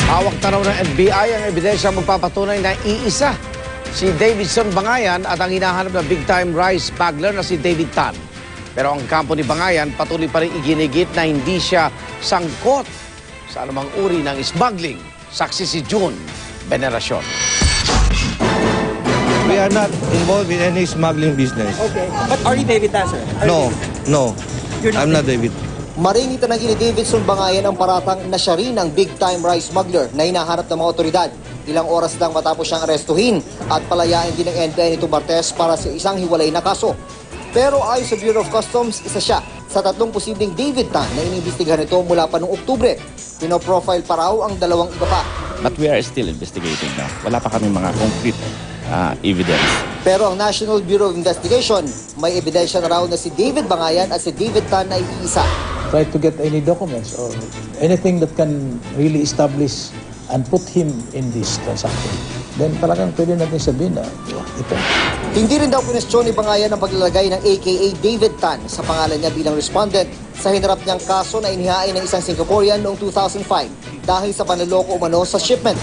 Hawak na raw ng NBI ang ebidensya magpapatunay na iisa si Davidson Bangayan at ang hinahanap na big-time rice smuggler na si David Tan. Pero ang kampo ni Bangayan patuloy pa rin iginigit na hindi siya sangkot sa anumang uri ng smuggling. Saksi si June Veneracion. We are not involved in any smuggling business. Okay. But are you David Tan, sir? No. I'm not David. Marinit na ni Davidson Bangayan ang paratang na siya rin ang big-time rice smuggler na hinahanap ng mga otoridad. Ilang oras lang matapos siyang arestuhin at palayain din ng NBI nito Martes para sa isang hiwalay na kaso. Pero ayon sa Bureau of Customs, isa siya sa 3 posibleng David Tan na iniimbestigahan nito mula pa noong Oktubre. Pinoprofile pa raw ang 2 iba pa. But we are still investigating now. Wala pa kami mga concrete evidence. Pero ang National Bureau of Investigation, may ebidensya na raw na si David Bangayan at si David Tan ay iisa. Try to get any documents or anything that can really establish and put him in this transaction. Then talagang pwede natin sabihin na ito. Hindi rin daw pinestyon ni Bangayan ang paglalagay ng AKA David Tan sa pangalan niya bilang respondent sa hinarap niyang kaso na inihain ng isang Singaporean noong 2005 dahil sa panloloko umano sa shipment.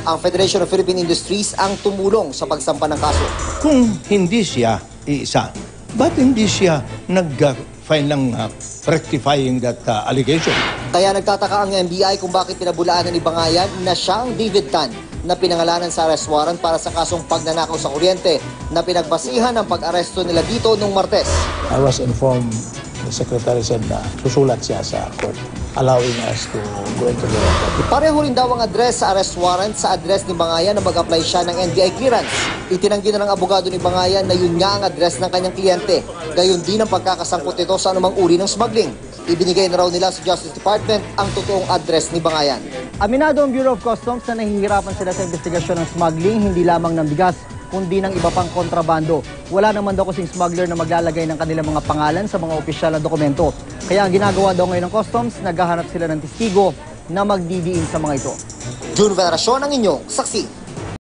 Ang Federation of Philippine Industries ang tumulong sa pagsampa ng kaso. Kung hindi siya iisa, ba't hindi siya nag-file ng rectifying that allegation? Kaya nagtataka ang NBI kung bakit pinabulaanan ni Bangayan na siya ang David Tan na pinangalanan sa arrest warrant para sa kasong pagnanakaw sa kuryente na pinagbasihan ng pag-aresto nila dito noong Martes. I was informed, the secretary said na susulat siya sa court, allowing us to go into the record. Pareho rin daw ang address sa arrest warrant sa address ni Bangayan na mag-apply siya ng NBI clearance. Itinanggi na ng abogado ni Bangayan na yun nga ang address ng kanyang kliyente. Gayon din ang pagkakasangkot nito sa anumang uri ng smuggling. Ibinigay na raw nila sa Justice Department ang totoong address ni Bangayan. Aminado ang Bureau of Customs na nahihirapan sila sa investigasyon ng smuggling, hindi lamang ng bigas, kundi ng iba pang kontrabando. Wala naman daw kasing smuggler na maglalagay ng kanilang mga pangalan sa mga opisyal na dokumento. Kaya ang ginagawa daw ngayon ng Customs, naghahanap sila ng testigo na magdidiin sa mga ito. June Veneracion ang inyong saksi.